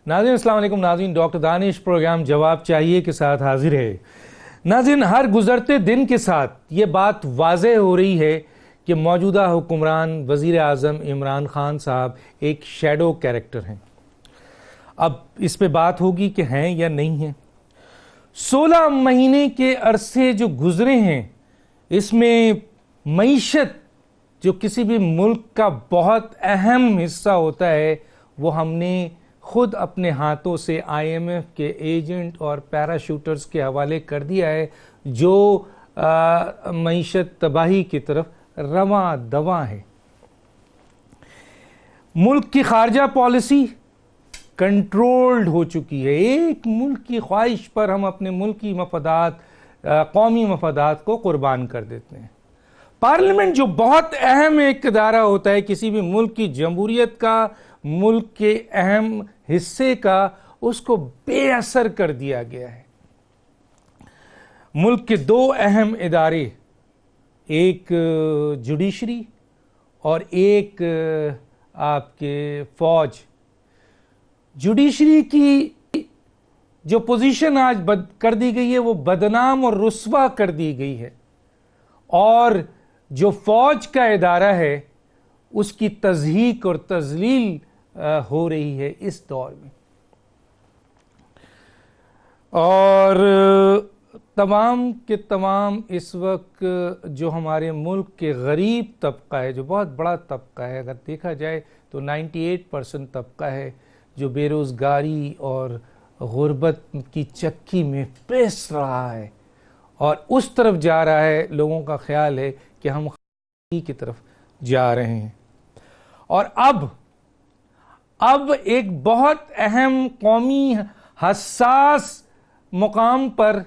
ناظرین السلام علیکم. ناظرین ڈاکٹر دانش پروگرام جواب چاہیے کے ساتھ حاضر ہے. ناظرین ہر گزرتے دن کے ساتھ یہ بات واضح ہو رہی ہے کہ موجودہ حکمران وزیر اعظم عمران خان صاحب ایک شیڈو کیریکٹر ہیں. اب اس پہ بات ہوگی کہ ہیں یا نہیں ہیں. 16 مہینے کے عرصے جو گزرے ہیں اس میں معیشت جو کسی بھی ملک کا بہت اہم حصہ ہوتا ہے وہ ہم نے خود اپنے ہاتھوں سے آئی ایم ایف کے ایجنٹ اور پیراشوٹرز کے حوالے کر دیا ہے جو معیشت تباہی کی طرف رواں دواں ہے. ملک کی خارجہ پالیسی کنٹرولڈ ہو چکی ہے. ایک ملک کی خواہش پر ہم اپنے ملکی مفادات قومی مفادات کو قربان کر دیتے ہیں. پارلیمنٹ جو بہت اہم ایک ادارہ ہوتا ہے کسی بھی ملک کی جمہوریت کا, ملک کے اہم حصے کا, اس کو بے اثر کر دیا گیا ہے. ملک کے 2 اہم ادارے, ایک جوڈیشری اور ایک آپ کے فوج. جوڈیشری کی جو پوزیشن آج کر دی گئی ہے وہ بدنام اور رسوا کر دی گئی ہے, اور جو فوج کا ادارہ ہے اس کی تضحیک اور تذلیل ہو رہی ہے اس دور میں. اور تمام کے تمام اس وقت جو ہمارے ملک کے غریب طبقہ ہے, جو بہت بڑا طبقہ ہے, اگر دیکھا جائے تو 98% طبقہ ہے جو بے روزگاری اور غربت کی چکی میں پس رہا ہے, اور اس طرف جا رہا ہے. لوگوں کا خیال ہے کہ ہم خالی کی طرف جا رہے ہیں. اور اب ایک بہت اہم قومی حساس مقام پر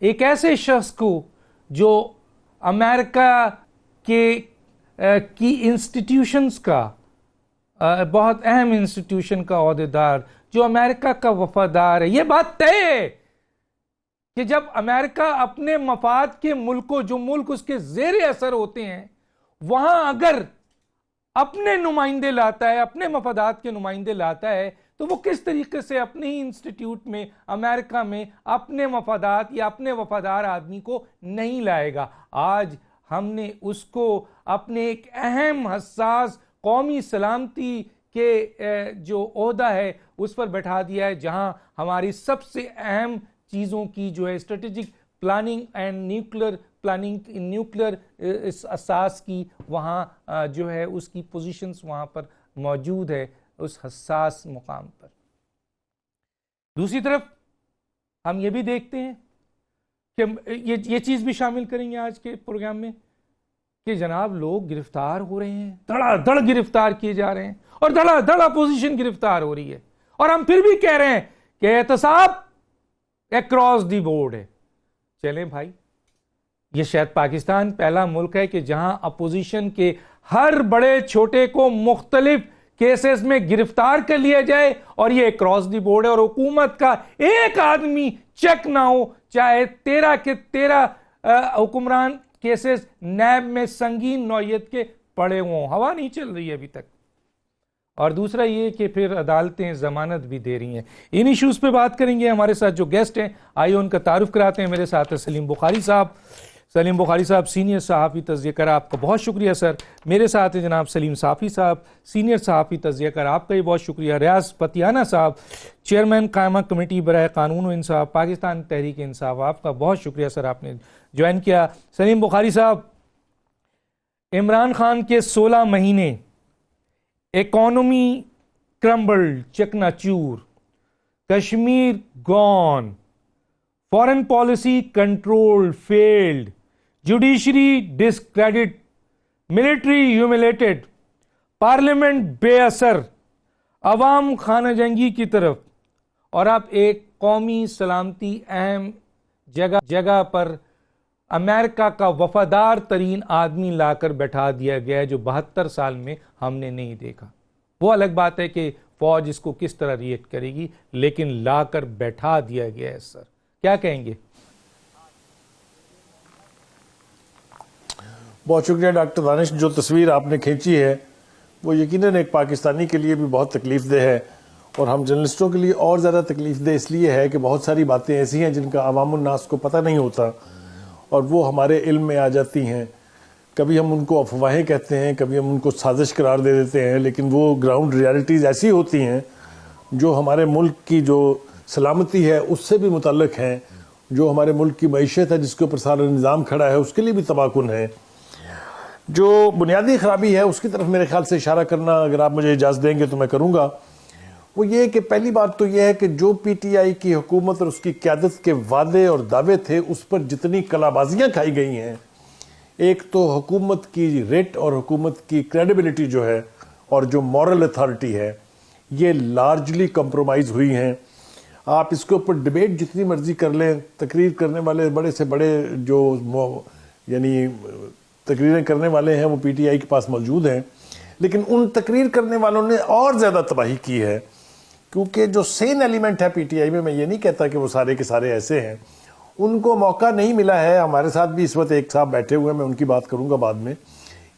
ایک ایسے شخص کو جو امریکہ کی انسٹیٹیوشنز کا بہت اہم انسٹیٹیوشن کا عہدیدار, جو امریکہ کا وفادار ہے, یہ بات طے ہے کہ جب امریکہ اپنے مفاد کے ملکوں, جو ملک اس کے زیر اثر ہوتے ہیں, وہاں اگر اپنے نمائندے لاتا ہے, اپنے مفادات کے نمائندے لاتا ہے, تو وہ کس طریقے سے اپنے ہی انسٹیٹیوٹ میں امریکہ میں اپنے مفادات یا اپنے وفادار آدمی کو نہیں لائے گا. آج ہم نے اس کو اپنے ایک اہم حساس قومی سلامتی کے جو عہدہ ہے اس پر بیٹھا دیا ہے, جہاں ہماری سب سے اہم چیزوں کی جو ہے اسٹریٹجک پلاننگ اینڈ نیوکلر اساس کی وہاں جو ہے اس کی پوزیشنز وہاں پر موجود ہے اس حساس مقام پر. دوسری طرف ہم یہ بھی دیکھتے ہیں کہ یہ چیز بھی شامل کریں گے آج کے پروگرام میں کہ جناب لوگ گرفتار ہو رہے ہیں, دھڑا دھڑ گرفتار کیے جا رہے ہیں, اور دھڑا دھڑ اپوزیشن گرفتار ہو رہی ہے, اور ہم پھر بھی کہہ رہے ہیں کہ احتساب اکراس دی بورڈ ہے. چلیں بھائی, یہ شاید پاکستان پہلا ملک ہے کہ جہاں اپوزیشن کے ہر بڑے چھوٹے کو مختلف کیسز میں گرفتار کر لیا جائے, اور یہ اکراس دی بورڈ ہے, اور حکومت کا ایک آدمی چیک نہ ہو, چاہے 13 کے 13 حکمران کیسز نیب میں سنگین نوعیت کے پڑے ہوں, ہوا نہیں چل رہی ہے ابھی تک. اور دوسرا یہ کہ پھر عدالتیں ضمانت بھی دے رہی ہیں. ان ایشوز پہ بات کریں گے. ہمارے ساتھ جو گیسٹ ہیں آئیے ان کا تعارف کراتے ہیں. میرے ساتھ ہے سلیم بخاری صاحب. سلیم بخاری صاحب سینئر صحافی تجزیہ کار, آپ کا بہت شکریہ سر. میرے ساتھ ہیں جناب سلیم صافی صاحب, سینئر صحافی تجزیہ کار, آپ کا بھی بہت شکریہ. ریاض پتیانہ صاحب, چیئرمین قائمہ کمیٹی برائے قانون و انصاف پاکستان تحریک انصاف, آپ کا بہت شکریہ سر, آپ نے جوائن کیا. سلیم بخاری صاحب, عمران خان کے 16 مہینے, اکانومی کرمبلڈ, چکنا چور, Kashmir gone, foreign policy control field, judiciary discredit, military humiliated, parliament بے اثر, عوام خانہ جنگی کی طرف, اور اب ایک قومی سلامتی اہم جگہ پر امریکہ کا وفادار ترین آدمی لا کر بیٹھا دیا گیا ہے جو 72 سال میں ہم نے نہیں دیکھا. وہ الگ بات ہے کہ فوج اس کو کس طرح ریئیکٹ کرے گی, لیکن لا کر بیٹھا دیا گیا ہے. سر کیا کہیں گے؟ بہت شکریہ ڈاکٹر دانش. جو تصویر آپ نے کھینچی ہے وہ یقیناً ایک پاکستانی کے لیے بھی بہت تکلیف دہ ہے, اور ہم جرنلسٹوں کے لیے اور زیادہ تکلیف دہ اس لیے ہے کہ بہت ساری باتیں ایسی ہیں جن کا عوام الناس کو پتہ نہیں ہوتا اور وہ ہمارے علم میں آ جاتی ہیں. کبھی ہم ان کو افواہیں کہتے ہیں, کبھی ہم ان کو سازش قرار دے دیتے ہیں, لیکن وہ گراؤنڈ ریالٹیز ایسی ہوتی ہیں جو ہمارے ملک کی جو سلامتی ہے اس سے بھی متعلق ہیں, جو ہمارے ملک کی معیشت ہے جس کے اوپر سارا نظام کھڑا ہے اس کے لیے بھی تباہ کن ہے. جو بنیادی خرابی ہے اس کی طرف میرے خیال سے اشارہ کرنا اگر آپ مجھے اجازت دیں گے تو میں کروں گا. وہ یہ کہ پہلی بات تو یہ ہے کہ جو پی ٹی آئی کی حکومت اور اس کی قیادت کے وعدے اور دعوے تھے اس پر جتنی کلا بازیاں کھائی گئی ہیں, ایک تو حکومت کی ریٹ اور حکومت کی کریڈیبلٹی جو ہے اور جو مورل اتھارٹی ہے یہ لارجلی کمپرومائز ہوئی ہیں. آپ اس کے اوپر ڈبیٹ جتنی مرضی کر لیں, تقریر کرنے والے بڑے سے بڑے جو یعنی تقریریں کرنے والے ہیں وہ پی ٹی آئی کے پاس موجود ہیں, لیکن ان تقریر کرنے والوں نے اور زیادہ تباہی کی ہے, کیونکہ جو سین ایلیمنٹ ہے پی ٹی آئی میں یہ نہیں کہتا کہ وہ سارے کے سارے ایسے ہیں, ان کو موقع نہیں ملا ہے. ہمارے ساتھ بھی اس وقت ایک صاحب بیٹھے ہوئے ہیں, میں ان کی بات کروں گا بعد میں.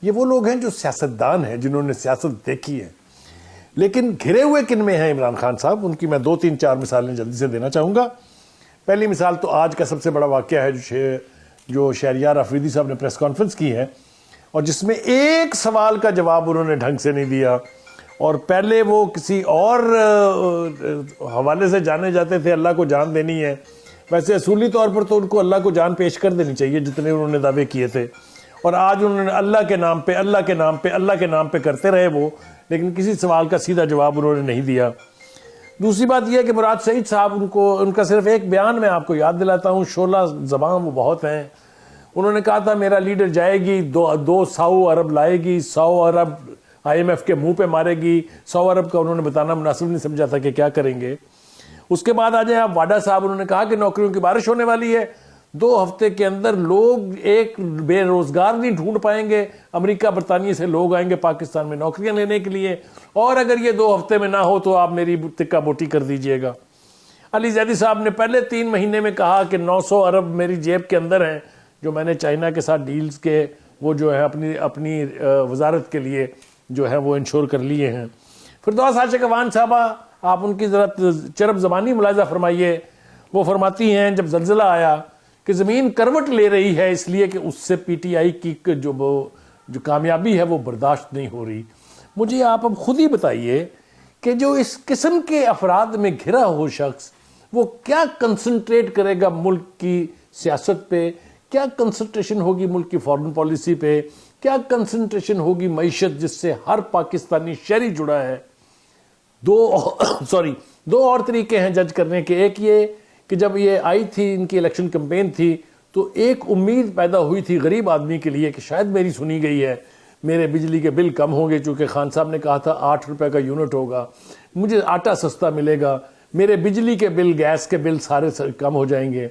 یہ وہ لوگ ہیں جو سیاستدان ہیں, جنہوں نے سیاست دیکھی ہے, لیکن گھرے ہوئے کن میں ہیں عمران خان صاحب. ان کی میں 2-3-4 مثالیں جلدی سے دینا چاہوں گا. پہلی مثال تو آج کا سب سے بڑا واقعہ ہے جو شہریار آفریدی صاحب نے پریس کانفرنس کی ہے اور جس میں ایک سوال کا جواب انہوں نے ڈھنگ سے نہیں دیا, اور پہلے وہ کسی اور حوالے سے جانے جاتے تھے اللہ کو جان دینی ہے. ویسے اصولی طور پر تو ان کو اللہ کو جان پیش کر دینی چاہیے جتنے انہوں نے دعوے کیے تھے, اور آج انہوں نے اللہ کے نام پہ اللہ کے نام پہ اللہ کے نام پہ کرتے رہے وہ, لیکن کسی سوال کا سیدھا جواب انہوں نے نہیں دیا. دوسری بات یہ ہے کہ مراد سعید صاحب ان کا صرف ایک بیان میں آپ کو یاد دلاتا ہوں, شعلہ زبان وہ بہت ہیں. انہوں نے کہا تھا میرا لیڈر جائے گی 200 ارب لائے گی, 100 ارب آئی ایم ایف کے منہ پہ مارے گی. 100 ارب کا انہوں نے بتانا مناسب نہیں سمجھا تھا کہ کیا کریں گے. اس کے بعد آ جائیں آپ واڈا صاحب, انہوں نے کہا کہ نوکریوں کی بارش ہونے والی ہے, 2 ہفتے کے اندر لوگ ایک بے روزگار نہیں ڈھونڈ پائیں گے, امریکہ برطانیہ سے لوگ آئیں گے پاکستان میں نوکریاں لینے کے لیے, اور اگر یہ 2 ہفتے میں نہ ہو تو آپ میری تکہ بوٹی کر دیجئے گا. علی زیدی صاحب نے پہلے 3 مہینے میں کہا کہ 900 ارب میری جیب کے اندر ہیں جو میں نے چائنا کے ساتھ ڈیلز کے وہ جو ہے اپنی وزارت کے لیے جو ہے وہ انشور کر لیے ہیں. فردوس عاشق اوان صاحبہ, آپ ان کی ذرا چرب زبانی ملاحظہ فرمائیے. وہ فرماتی ہیں جب زلزلہ آیا کہ زمین کروٹ لے رہی ہے اس لیے کہ اس سے پی ٹی آئی کی جو کامیابی ہے وہ برداشت نہیں ہو رہی. مجھے آپ اب خود ہی بتائیے کہ جو اس قسم کے افراد میں گھرا ہو شخص وہ کیا کنسنٹریٹ کرے گا ملک کی سیاست پہ, کیا کنسنٹریشن ہوگی ملک کی فارن پالیسی پہ, کیا کنسنٹریشن ہوگی معیشت جس سے ہر پاکستانی شہری جڑا ہے. 2 اور طریقے ہیں جج کرنے کے. ایک یہ کہ جب یہ آئی تھی ان کی الیکشن کمپین تھی تو ایک امید پیدا ہوئی تھی غریب آدمی کے لیے کہ شاید میری سنی گئی ہے, میرے بجلی کے بل کم ہوں گے, چونکہ خان صاحب نے کہا تھا 8 روپے کا یونٹ ہوگا, مجھے آٹا سستا ملے گا, میرے بجلی کے بل گیس کے بل سارے کم ہو جائیں گے.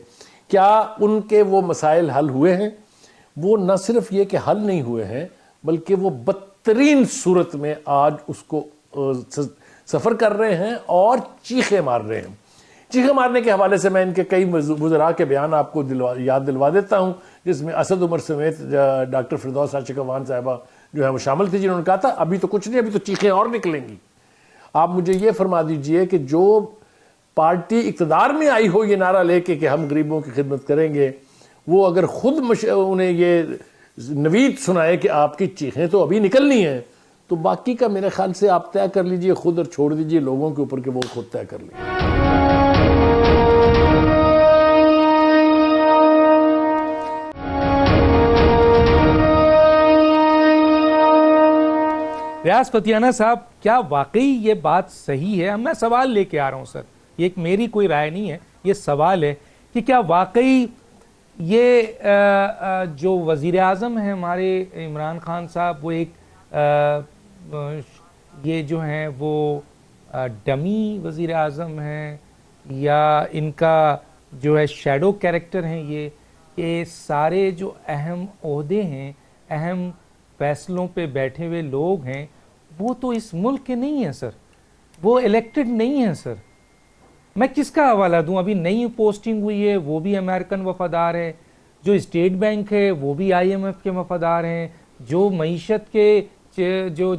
کیا ان کے وہ مسائل حل ہوئے ہیں؟ وہ نہ صرف یہ کہ حل نہیں ہوئے ہیں بلکہ وہ بدترین صورت میں آج اس کو سفر کر رہے ہیں اور چیخیں مار رہے ہیں. چیخیں مارنے کے حوالے سے میں ان کے کئی وزراء کے بیان آپ کو یاد دلوا دیتا ہوں, جس میں اسد عمر سمیت ڈاکٹر فردوس عاشق اوان صاحبہ جو ہے وہ شامل تھی, جنہوں نے کہا تھا ابھی تو کچھ نہیں, ابھی تو چیخیں اور نکلیں گی. آپ مجھے یہ فرما دیجئے کہ جو پارٹی اقتدار میں آئی ہو یہ نعرہ لے کے کہ ہم غریبوں کی خدمت کریں گے, وہ اگر خود انہیں یہ نوید سنائے کہ آپ کی چیخیں تو ابھی نکلنی ہیں, تو باقی کا میرے خیال سے آپ طے کر لیجئے خود اور چھوڑ دیجئے لوگوں کے اوپر کہ وہ خود طے کر لیں. ریاض فتیانہ صاحب, کیا واقعی یہ بات صحیح ہے؟ میں سوال لے کے آ رہا ہوں سر, یہ ایک میری کوئی رائے نہیں ہے, یہ سوال ہے کہ کیا واقعی یہ جو وزیر اعظم ہیں ہمارے عمران خان صاحب وہ ایک یہ جو ہیں وہ ڈمی وزیر اعظم ہیں یا ان کا جو ہے شیڈو کیریکٹر ہیں؟ یہ سارے جو اہم عہدے ہیں, اہم فیصلوں پہ بیٹھے ہوئے لوگ ہیں, وہ تو اس ملک کے نہیں ہیں سر, وہ الیکٹڈ نہیں ہیں سر. میں کس کا حوالہ دوں؟ ابھی نئی پوسٹنگ ہوئی ہے, وہ بھی امریکن وفادار ہے, جو اسٹیٹ بینک ہے وہ بھی آئی ایم ایف کے وفادار ہیں, جو معیشت کے جو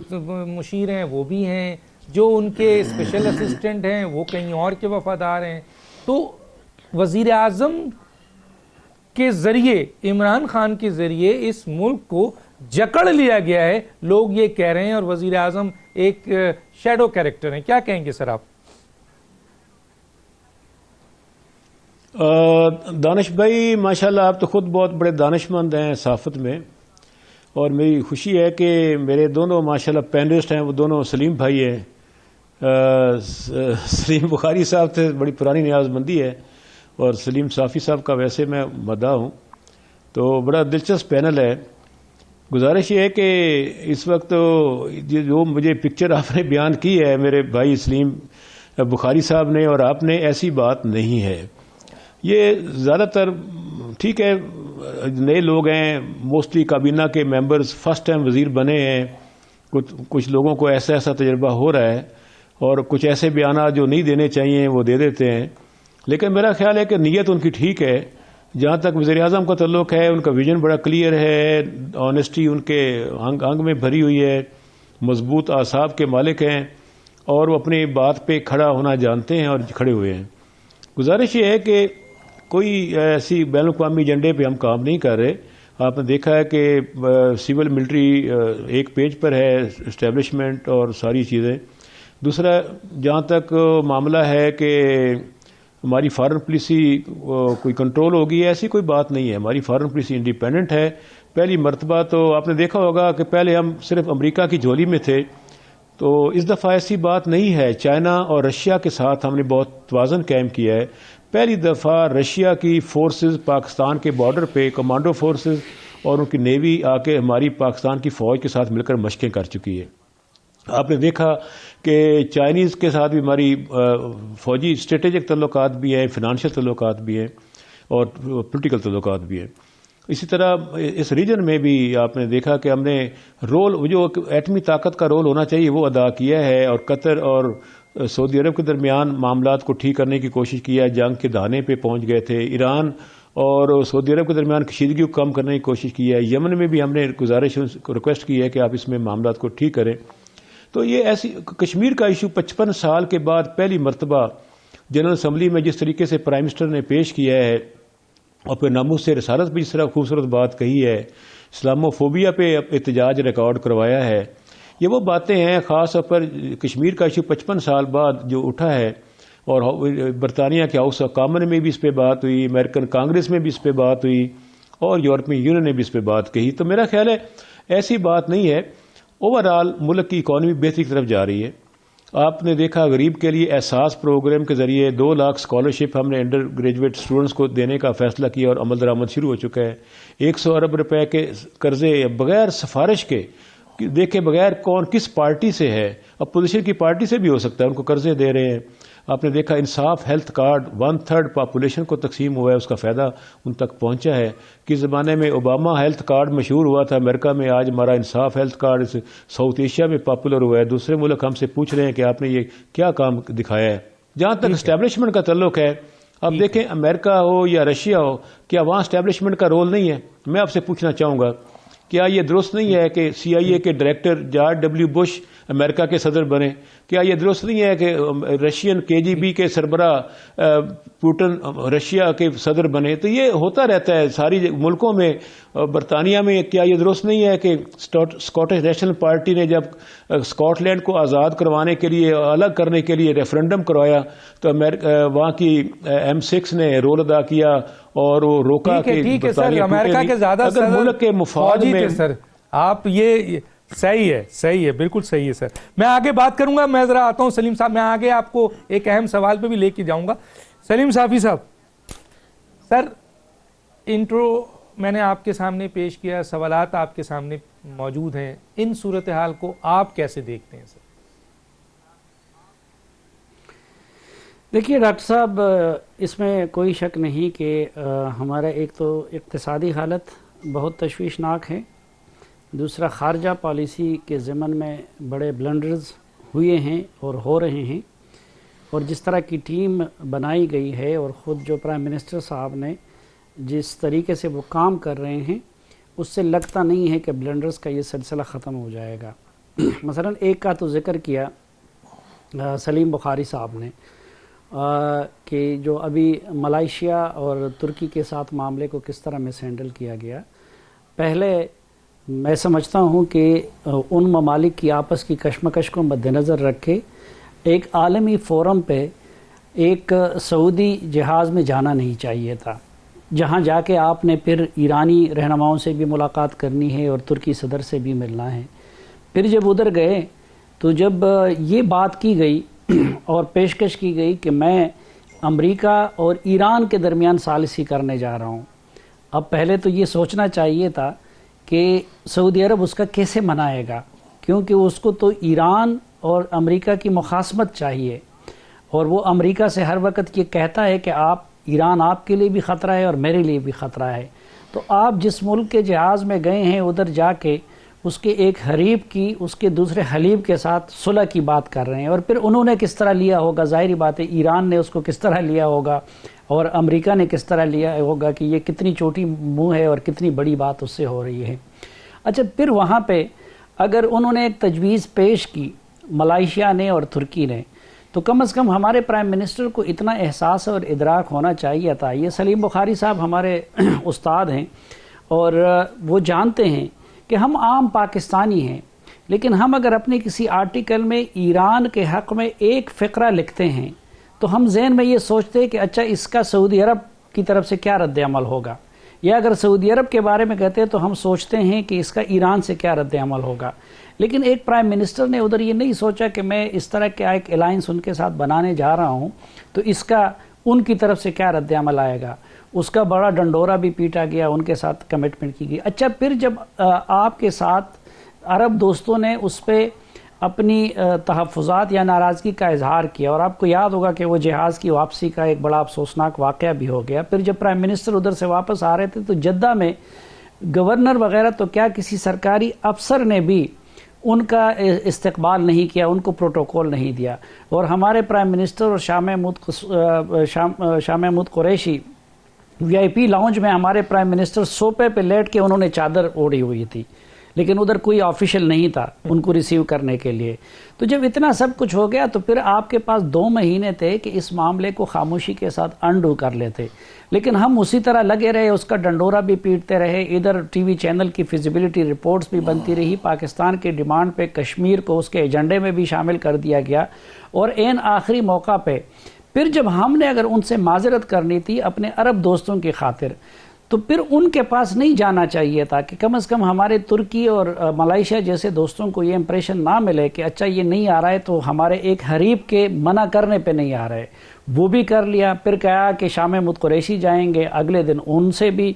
مشیر ہیں وہ بھی ہیں, جو ان کے اسپیشل اسسٹنٹ ہیں وہ کہیں اور کے وفادار ہیں. تو وزیر اعظم کے ذریعے، عمران خان کے ذریعے اس ملک کو جکڑ لیا گیا ہے، لوگ یہ کہہ رہے ہیں، اور وزیر اعظم ایک شیڈو کیریکٹر ہیں. کیا کہیں گے سر آپ؟ دانش بھائی ماشاءاللہ آپ تو خود بہت بڑے دانش مند ہیں صحافت میں، اور میری خوشی ہے کہ میرے دونوں ماشاءاللہ پینلسٹ ہیں وہ دونوں سلیم بھائی ہیں. سلیم بخاری صاحب سے بڑی پرانی نیاز مندی ہے، اور سلیم صافی صاحب کا ویسے میں مداح ہوں. تو بڑا دلچسپ پینل ہے. گزارش یہ ہے کہ اس وقت جو مجھے پکچر آپ نے بیان کی ہے میرے بھائی سلیم بخاری صاحب نے اور آپ نے، ایسی بات نہیں ہے. یہ زیادہ تر ٹھیک ہے، نئے لوگ ہیں، موسٹلی کابینہ کے ممبرز فرسٹ ٹائم وزیر بنے ہیں، کچھ لوگوں کو ایسا تجربہ ہو رہا ہے، اور کچھ ایسے بیانات جو نہیں دینے چاہیے وہ دے دیتے ہیں. لیکن میرا خیال ہے کہ نیت ان کی ٹھیک ہے. جہاں تک وزیر اعظم کا تعلق ہے، ان کا ویژن بڑا کلیئر ہے، آنیسٹی ان کے انگ میں بھری ہوئی ہے، مضبوط اعصاب کے مالک ہیں، اور وہ اپنی بات پہ کھڑا ہونا جانتے ہیں اور کھڑے ہوئے ہیں. گزارش یہ ہے کہ کوئی ایسی بین الاقوامی ایجنڈے پہ ہم کام نہیں کر رہے. آپ نے دیکھا ہے کہ سول ملٹری ایک پیج پر ہے، اسٹیبلشمنٹ اور ساری چیزیں. دوسرا جہاں تک معاملہ ہے کہ ہماری فارن پالیسی کوئی کنٹرول ہوگی، ایسی کوئی بات نہیں ہے. ہماری فارن پالیسی انڈیپینڈنٹ ہے. پہلی مرتبہ تو آپ نے دیکھا ہوگا کہ پہلے ہم صرف امریکہ کی جھولی میں تھے، تو اس دفعہ ایسی بات نہیں ہے. چائنا اور رشیا کے ساتھ ہم نے بہت توازن قائم کیا ہے. پہلی دفعہ رشیا کی فورسز پاکستان کے بارڈر پہ، کمانڈو فورسز اور ان کی نیوی آ کے ہماری پاکستان کی فوج کے ساتھ مل کر مشقیں کر چکی ہے. آپ نے دیکھا کہ چائنیز کے ساتھ بھی ہماری فوجی اسٹریٹجک تعلقات بھی ہیں، فنانشل تعلقات بھی ہیں، اور پولیٹیکل تعلقات بھی ہیں. اسی طرح اس ریجن میں بھی آپ نے دیکھا کہ ہم نے رول، جو ایٹمی طاقت کا رول ہونا چاہیے وہ ادا کیا ہے، اور قطر اور سعودی عرب کے درمیان معاملات کو ٹھیک کرنے کی کوشش کی ہے. جنگ کے دہانے پہ پہنچ گئے تھے. ایران اور سعودی عرب کے درمیان کشیدگی کو کم کرنے کی کوشش کی ہے. یمن میں بھی ہم نے گزارش ریکویسٹ کی ہے کہ آپ اس میں معاملات کو ٹھیک کریں. تو یہ ایسی کشمیر کا ایشو 55 سال کے بعد پہلی مرتبہ جنرل اسمبلی میں جس طریقے سے پرائم منسٹر نے پیش کیا ہے، اور پھر ناموس سے رسالت پہ جس طرح خوبصورت بات کہی ہے، اسلاموفوبیا پہ احتجاج ریکارڈ کروایا ہے، یہ وہ باتیں ہیں. خاص طور پر کشمیر کا ایشو 55 سال بعد جو اٹھا ہے، اور برطانیہ کے ہاؤس آف کامن میں بھی اس پہ بات ہوئی، امریکن کانگریس میں بھی اس پہ بات ہوئی، اور یورپین یونین نے بھی اس پہ بات کہی. تو میرا خیال ہے ایسی بات نہیں ہے. اوورآل ملک کی اکانومی بہتری کی طرف جا رہی ہے. آپ نے دیکھا غریب کے لیے احساس پروگرام کے ذریعے 2 لاکھ اسکالرشپ ہم نے انڈر گریجویٹ اسٹوڈنٹس کو دینے کا فیصلہ کیا، اور عمل درآمد شروع ہو چکا ہے. 100 ارب روپے کے قرضے بغیر سفارش کے، دیکھے بغیر کون کس پارٹی سے ہے، اپوزیشن کی پارٹی سے بھی ہو سکتا ہے، ان کو قرضے دے رہے ہیں. آپ نے دیکھا انصاف ہیلتھ کارڈ 1/3 پاپولیشن کو تقسیم ہوا ہے، اس کا فائدہ ان تک پہنچا ہے. کس زمانے میں اوباما ہیلتھ کارڈ مشہور ہوا تھا امریکہ میں، آج ہمارا انصاف ہیلتھ کارڈ ساؤتھ ایشیا میں پاپولر ہوا ہے. دوسرے ملک ہم سے پوچھ رہے ہیں کہ آپ نے یہ کیا کام دکھایا ہے. جہاں تک اسٹیبلشمنٹ کا تعلق ہے، اب دیکھیں امریکہ ہو یا رشیا ہو، کیا وہاں اسٹیبلشمنٹ کا رول نہیں ہے؟ میں آپ سے پوچھنا چاہوں گا، کیا یہ درست نہیں ہے کہ سی آئی اے کے ڈائریکٹر جارج ڈبلیو بش امریکہ کے صدر بنے؟ کیا یہ درست نہیں ہے کہ رشین کے جی بی کے سربراہ پوٹن رشیا کے صدر بنے؟ تو یہ ہوتا رہتا ہے ساری ملکوں میں. برطانیہ میں کیا یہ درست نہیں ہے کہ اسکاٹش نیشنل پارٹی نے جب اسکاٹ لینڈ کو آزاد کروانے کے لیے، الگ کرنے کے لیے ریفرنڈم کروایا، تو وہاں کی M6 نے رول ادا کیا اور وہ روکا کہ سر امریکہ کے زیادہ اگر ملک کے مفاد میں. سر آپ یہ صحیح ہے، بالکل صحیح ہے سر. میں آگے بات کروں گا. میں ذرا آتا ہوں سلیم صاحب، میں آگے آپ کو ایک اہم سوال پہ بھی لے کے جاؤں گا. سلیم صافی صاحب، سر انٹرو میں نے آپ کے سامنے پیش کیا، سوالات آپ کے سامنے موجود ہیں. ان صورتحال کو آپ کیسے دیکھتے ہیں سر؟ دیکھیے ڈاکٹر صاحب، اس میں کوئی شک نہیں کہ ہمارا ایک تو اقتصادی حالت بہت تشویشناک ہے، دوسرا خارجہ پالیسی کے ضمن میں بڑے بلنڈرز ہوئے ہیں اور ہو رہے ہیں، اور جس طرح کی ٹیم بنائی گئی ہے اور خود جو پرائم منسٹر صاحب نے جس طریقے سے وہ کام کر رہے ہیں، اس سے لگتا نہیں ہے کہ بلنڈرز کا یہ سلسلہ ختم ہو جائے گا. مثلا ایک کا تو ذکر کیا سلیم بخاری صاحب نے کہ جو ابھی ملائیشیا اور ترکی کے ساتھ معاملے کو کس طرح مس ہینڈل کیا گیا. پہلے میں سمجھتا ہوں کہ ان ممالک کی آپس کی کشمکش کو مد نظر رکھے ایک عالمی فورم پہ ایک سعودی جہاز میں جانا نہیں چاہیے تھا، جہاں جا کے آپ نے پھر ایرانی رہنماؤں سے بھی ملاقات کرنی ہے اور ترکی صدر سے بھی ملنا ہے. پھر جب ادھر گئے تو جب یہ بات کی گئی اور پیشکش کی گئی کہ میں امریکہ اور ایران کے درمیان ثالثی کرنے جا رہا ہوں، اب پہلے تو یہ سوچنا چاہیے تھا کہ سعودی عرب اس کا کیسے منائے گا، کیونکہ اس کو تو ایران اور امریکہ کی مخاصمت چاہیے، اور وہ امریکہ سے ہر وقت یہ کہتا ہے کہ ایران آپ کے لیے بھی خطرہ ہے اور میرے لیے بھی خطرہ ہے. تو آپ جس ملک کے جہاز میں گئے ہیں ادھر جا کے اس کے ایک حریب کی اس کے دوسرے حلیب کے ساتھ صلح کی بات کر رہے ہیں، اور پھر انہوں نے کس طرح لیا ہوگا، ظاہری بات ہے ایران نے اس کو کس طرح لیا ہوگا اور امریکہ نے کس طرح لیا ہوگا کہ یہ کتنی چھوٹی منہ ہے اور کتنی بڑی بات اس سے ہو رہی ہے. اچھا، پھر وہاں پہ اگر انہوں نے ایک تجویز پیش کی ملائیشیا نے اور ترکی نے، تو کم از کم ہمارے پرائم منسٹر کو اتنا احساس اور ادراک ہونا چاہیے تھا. یہ سلیم بخاری صاحب ہمارے استاد ہیں اور وہ جانتے ہیں کہ ہم عام پاکستانی ہیں، لیکن ہم اگر اپنے کسی آرٹیکل میں ایران کے حق میں ایک فقرہ لکھتے ہیں تو ہم ذہن میں یہ سوچتے ہیں کہ اچھا اس کا سعودی عرب کی طرف سے کیا رد عمل ہوگا، یا اگر سعودی عرب کے بارے میں کہتے ہیں تو ہم سوچتے ہیں کہ اس کا ایران سے کیا رد عمل ہوگا. لیکن ایک پرائم منسٹر نے ادھر یہ نہیں سوچا کہ میں اس طرح کا ایک الائنس ان کے ساتھ بنانے جا رہا ہوں تو اس کا ان کی طرف سے کیا رد عمل آئے گا. اس کا بڑا ڈنڈورا بھی پیٹا گیا، ان کے ساتھ کمٹمنٹ کی گئی. اچھا، پھر جب آپ کے ساتھ عرب دوستوں نے اس پہ اپنی تحفظات یا ناراضگی کا اظہار کیا، اور آپ کو یاد ہوگا کہ وہ جہاز کی واپسی کا ایک بڑا افسوسناک واقعہ بھی ہو گیا. پھر جب پرائم منسٹر ادھر سے واپس آ رہے تھے تو جدہ میں گورنر وغیرہ تو کیا کسی سرکاری افسر نے بھی ان کا استقبال نہیں کیا، ان کو پروٹوکول نہیں دیا. اور ہمارے پرائم منسٹر اور شاہ محمود قریشی وی آئی پی لاؤنج میں ہمارے پرائم منسٹر سوپے پہ لیٹ کے انہوں نے چادر اوڑھی ہوئی تھی، لیکن ادھر کوئی آفیشل نہیں تھا ان کو ریسیو کرنے کے لیے. تو جب اتنا سب کچھ ہو گیا تو پھر آپ کے پاس 2 مہینے تھے کہ اس معاملے کو خاموشی کے ساتھ انڈو کر لیتے، لیکن ہم اسی طرح لگے رہے، اس کا ڈنڈورا بھی پیٹتے رہے. ادھر ٹی وی چینل کی فیزیبلٹی رپورٹس بھی بنتی رہی، پاکستان کے ڈیمانڈ پہ کشمیر کو اس کے ایجنڈے میں بھی شامل کر دیا گیا، اور عین آخری موقع پہ پھر جب ہم نے اگر ان سے معذرت کرنی تھی اپنے عرب دوستوں کی خاطر تو پھر ان کے پاس نہیں جانا چاہیے تھا کہ کم از کم ہمارے ترکی اور ملائیشیا جیسے دوستوں کو یہ امپریشن نہ ملے کہ اچھا یہ نہیں آ رہا ہے تو ہمارے ایک حریب کے منع کرنے پہ نہیں آ رہا ہے. وہ بھی کر لیا. پھر کہا کہ شاہ محمود قریشی جائیں گے، اگلے دن ان سے بھی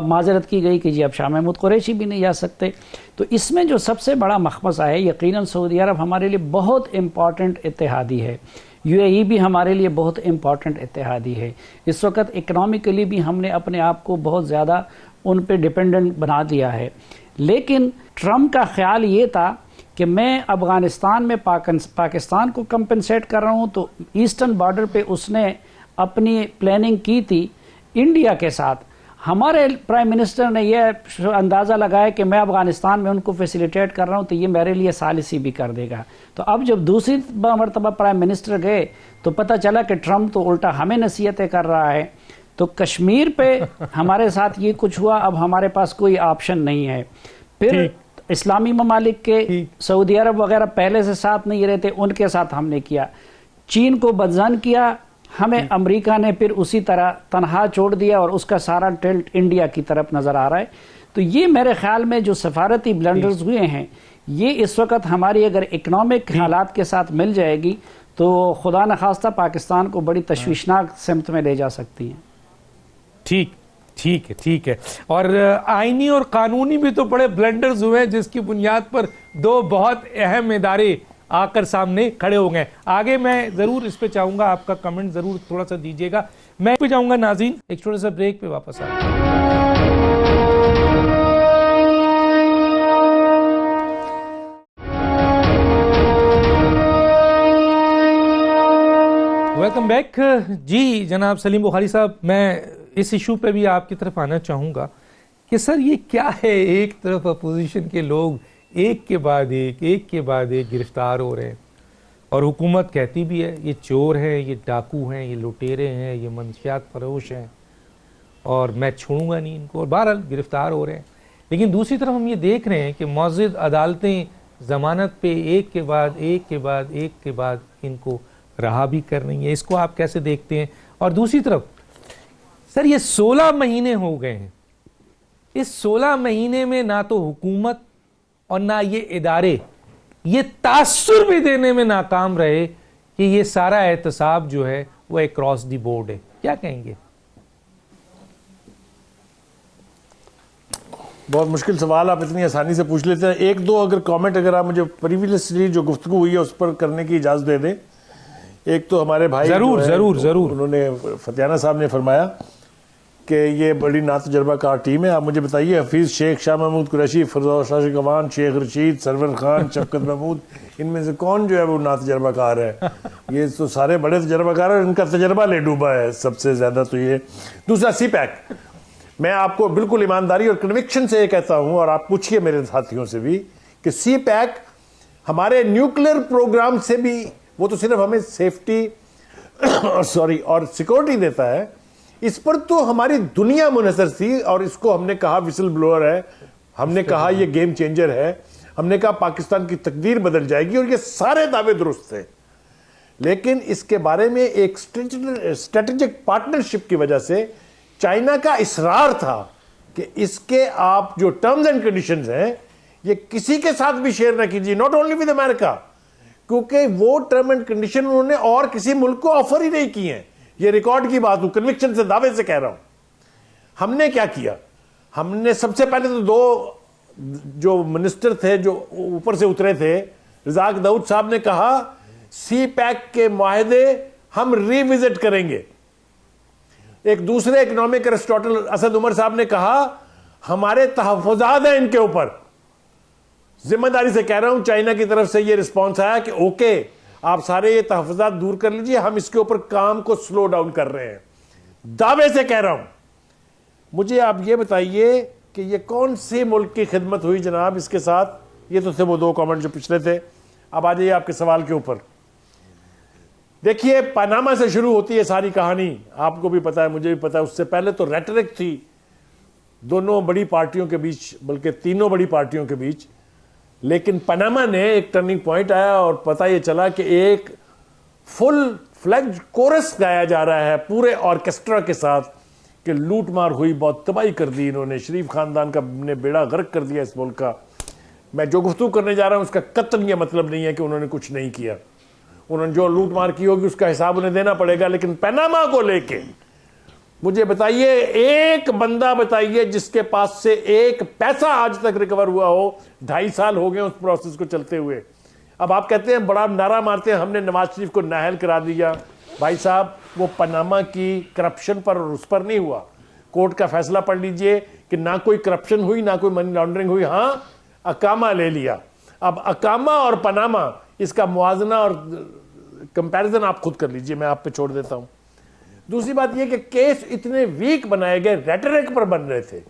معذرت کی گئی کہ جی اب شاہ محمود قریشی بھی نہیں جا سکتے. تو اس میں جو سب سے بڑا مخمصہ ہے، یقیناً سعودی عرب ہمارے لیے بہت امپورٹنٹ اتحادی ہے، یو اے ای بھی ہمارے لیے بہت امپورٹنٹ اتحادی ہے. اس وقت اکنامکلی بھی ہم نے اپنے آپ کو بہت زیادہ ان پہ ڈیپینڈنٹ بنا دیا ہے. لیکن ٹرمپ کا خیال یہ تھا کہ میں افغانستان میں پاکستان کو کمپنسیٹ کر رہا ہوں، تو ایسٹرن بارڈر پہ اس نے اپنی پلاننگ کی تھی انڈیا کے ساتھ. ہمارے پرائم منسٹر نے یہ اندازہ لگایا کہ میں افغانستان میں ان کو فیسیلیٹیٹ کر رہا ہوں تو یہ میرے لیے ثالثی بھی کر دے گا. تو اب جب دوسری مرتبہ پرائم منسٹر گئے تو پتہ چلا کہ ٹرمپ تو الٹا ہمیں نصیحتیں کر رہا ہے. تو کشمیر پہ ہمارے ساتھ یہ کچھ ہوا، اب ہمارے پاس کوئی آپشن نہیں ہے. پھر اسلامی ممالک کے سعودی عرب وغیرہ پہلے سے ساتھ نہیں رہتے، ان کے ساتھ ہم نے کیا. چین کو بدظن کیا، ہمیں امریکہ نے پھر اسی طرح تنہا چھوڑ دیا اور اس کا سارا ٹلٹ انڈیا کی طرف نظر آ رہا ہے. تو یہ میرے خیال میں جو سفارتی بلنڈرز ہوئے ہیں، یہ اس وقت ہماری اگر اکنامک حالات کے ساتھ مل جائے گی تو خدا نخواستہ پاکستان کو بڑی تشویشناک سمت میں لے جا سکتی ہیں. ٹھیک ہے. اور آئینی اور قانونی بھی تو بڑے بلنڈرز ہوئے ہیں جس کی بنیاد پر 2 بہت اہم ادارے آ کر سامنے کھڑے ہو گئے. آگے میں ضرور اس پہ چاہوں گا آپ کا کمنٹ ضرور تھوڑا سا دیجیے گا. میں پہ جاؤں گا ناظرین ایک چھوٹا سا بریک پہ واپس آ ویلکم بیک. جی جناب سلیم بخاری صاحب، میں اس ایشو پہ بھی آپ کی طرف آنا چاہوں گا کہ سر یہ کیا ہے، ایک طرف اپوزیشن کے لوگ ایک کے بعد ایک گرفتار ہو رہے ہیں، اور حکومت کہتی بھی ہے یہ چور ہیں، یہ ڈاکو ہیں، یہ لٹیرے ہیں، یہ منشیات فروش ہیں اور میں چھوڑوں گا نہیں ان کو، اور بہرحال گرفتار ہو رہے ہیں. لیکن دوسری طرف ہم یہ دیکھ رہے ہیں کہ معزز عدالتیں ضمانت پہ ایک کے بعد ایک کے بعد ایک کے بعد ان کو رہا بھی کر رہی ہیں. اس کو آپ کیسے دیکھتے ہیں؟ اور دوسری طرف سر یہ 16 مہینے ہو گئے ہیں، اس 16 مہینے میں نہ تو حکومت اور نہ یہ ادارے یہ تاثر بھی دینے میں ناکام رہے کہ یہ سارا احتساب جو ہے وہ اکراس دی بورڈ ہے. کیا کہیں گے؟ بہت مشکل سوال آپ اتنی آسانی سے پوچھ لیتے ہیں. ایک دو اگر کامنٹ اگر آپ مجھے پریویسلی جو گفتگو ہوئی ہے اس پر کرنے کی اجازت دے دیں. ایک تو ہمارے بھائی ضرور انہوں نے فتیانہ صاحب نے فرمایا کہ یہ بڑی ناتجربہ کار ٹیم ہے. آپ مجھے بتائیے حفیظ شیخ، شاہ محمود قریشی، فردوس شاہ شکوان، شیخ رشید، سرور خان، شفقت محمود، ان میں سے کون جو ہے وہ ناتجربہ کار ہے؟ یہ تو سارے بڑے تجربہ کار ہیں، ان کا تجربہ لے ڈوبا ہے سب سے زیادہ تو یہ. دوسرا سی پیک، میں آپ کو بالکل ایمانداری اور کنوکشن سے یہ کہتا ہوں، اور آپ پوچھئے میرے ساتھیوں سے بھی، کہ سی پیک ہمارے نیوکلیر پروگرام سے بھی، وہ تو صرف ہمیں سیفٹی اور سیکورٹی دیتا ہے، اس پر تو ہماری دنیا منحصر تھی. اور اس کو ہم نے کہا وسل بلوئر ہے، ہم نے کہا یہ گیم چینجر ہے، ہم نے کہا پاکستان کی تقدیر بدل جائے گی، اور یہ سارے دعوے درست تھے. لیکن اس کے بارے میں ایک اسٹریٹجک پارٹنرشپ کی وجہ سے چائنا کا اصرار تھا کہ اس کے آپ جو ٹرمز اینڈ کنڈیشنز ہیں یہ کسی کے ساتھ بھی شیئر نہ کیجیے، ناٹ اونلی ود امریکہ، کیونکہ وہ ٹرم اینڈ کنڈیشن انہوں نے اور کسی ملک کو آفر ہی نہیں کی ہیں. یہ ریکارڈ کی بات ہوں، کنوکشن سے، دعوے سے کہہ رہا ہوں. ہم نے کیا کیا؟ ہم نے سب سے پہلے تو دو جو منسٹر تھے جو اوپر سے اترے تھے، رزاق داؤد صاحب نے کہا سی پیک کے معاہدے ہم ری وزٹ کریں گے. ایک دوسرے اکنامک ایرسٹوٹل اسد عمر صاحب نے کہا ہمارے تحفظات ہیں ان کے اوپر. ذمہ داری سے کہہ رہا ہوں، چائنا کی طرف سے یہ رسپانس آیا کہ اوکے آپ سارے یہ تحفظات دور کر لیجئے، ہم اس کے اوپر کام کو سلو ڈاؤن کر رہے ہیں. دعوے سے کہہ رہا ہوں. مجھے آپ یہ بتائیے کہ یہ کون سی ملک کی خدمت ہوئی جناب اس کے ساتھ؟ یہ تو تھے وہ دو کامنٹ جو پچھلے تھے. اب آ جائیے آپ کے سوال کے اوپر. دیکھیے پاناما سے شروع ہوتی ہے ساری کہانی، آپ کو بھی پتا ہے، مجھے بھی پتا ہے. اس سے پہلے تو ریٹرک تھی دونوں بڑی پارٹیوں کے بیچ، بلکہ تینوں بڑی پارٹیوں کے بیچ. لیکن پاناما نے ایک ٹرننگ پوائنٹ آیا اور پتہ یہ چلا کہ ایک فل فلیج کورس گایا جا رہا ہے پورے آرکیسٹرا کے ساتھ کہ لوٹ مار ہوئی، بہت تباہی کر دی انہوں نے، شریف خاندان کا نے بیڑا غرق کر دیا اس ملک کا. میں جو گفتگو کرنے جا رہا ہوں اس کا قطعاً یہ مطلب نہیں ہے کہ انہوں نے کچھ نہیں کیا. انہوں نے جو لوٹ مار کی ہوگی اس کا حساب انہیں دینا پڑے گا. لیکن پاناما کو لے کے مجھے بتائیے ایک بندہ بتائیے جس کے پاس سے ایک پیسہ آج تک ریکور ہوا ہو. 2.5 سال ہو گئے اس پروسیس کو چلتے ہوئے. اب آپ کہتے ہیں بڑا نعرہ مارتے ہیں ہم نے نواز شریف کو نااہل کرا دیا. بھائی صاحب وہ پاناما کی کرپشن پر اور اس پر نہیں ہوا. کورٹ کا فیصلہ پڑھ لیجئے کہ نہ کوئی کرپشن ہوئی، نہ کوئی منی لانڈرنگ ہوئی. ہاں اقامہ لے لیا. اب اقامہ اور پاناما اس کا موازنہ اور کمپیریزن آپ خود کر لیجئے، میں آپ پہ چھوڑ دیتا ہوں. دوسری بات یہ کہ کیس اتنے ویک بنائے گئے، ریٹرک پر بن رہے تھے.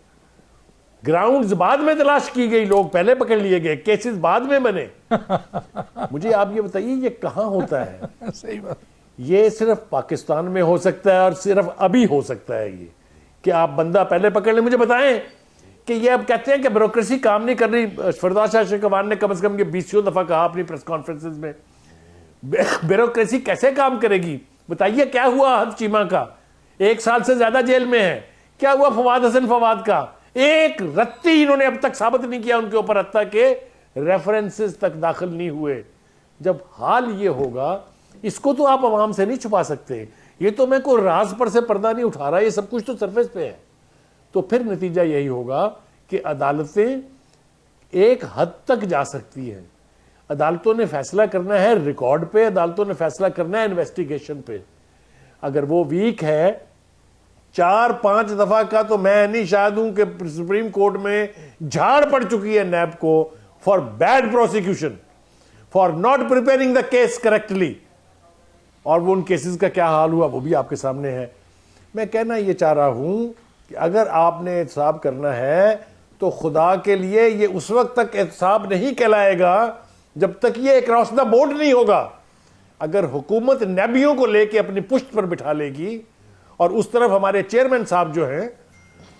گراؤنڈز بعد میں تلاش کی گئی، لوگ پہلے پکڑ لیے گئے، کیسز بعد میں بنے. مجھے آپ یہ بتائیے یہ کہاں ہوتا ہے؟ صحیح بات. یہ صرف پاکستان میں ہو سکتا ہے اور صرف ابھی ہو سکتا ہے یہ کہ آپ بندہ پہلے پکڑ لیں. مجھے بتائیں کہ یہ اب کہتے ہیں کہ بیوروکریسی کام نہیں کر رہی. فردوس شاہ شکوان نے کم از کم یہ 20 دفعہ کہا اپنی پریس کانفرنسز میں. بیوروکریسی کیسے کام کرے گی؟ بتائیے کیا ہوا حد چیمہ کا؟ 1 سال سے زیادہ جیل میں ہے. کیا ہوا فواد حسن فواد کا؟ ایک رتی انہوں نے اب تک ثابت نہیں کیا ان کے اوپر، حتیٰ کہ ریفرنسز تک داخل نہیں ہوئے. جب حال یہ ہوگا اس کو تو آپ عوام سے نہیں چھپا سکتے. یہ تو میں کوئی راز پر سے پردہ نہیں اٹھا رہا، یہ سب کچھ تو سرفیس پہ ہے. تو پھر نتیجہ یہی ہوگا کہ عدالتیں ایک حد تک جا سکتی ہیں. عدالتوں نے فیصلہ کرنا ہے ریکارڈ پہ، عدالتوں نے فیصلہ کرنا ہے انویسٹیگیشن پہ. اگر وہ ویک ہے 4-5 دفعہ کا تو میں نہیں شاہد ہوں کہ سپریم کورٹ میں جھاڑ پڑ چکی ہے نیب کو for bad prosecution, for not preparing the case correctly. اور وہ ان کیسز کا کیا حال ہوا وہ بھی آپ کے سامنے ہے. میں کہنا یہ چاہ رہا ہوں کہ اگر آپ نے احتساب کرنا ہے تو خدا کے لیے یہ اس وقت تک احتساب نہیں کہلائے گا جب تک یہ اکراس دا بورڈ نہیں ہوگا. اگر حکومت نیبیوں کو لے کے اپنی پشت پر بٹھا لے گی اور اس طرف ہمارے چیئرمین صاحب جو ہیں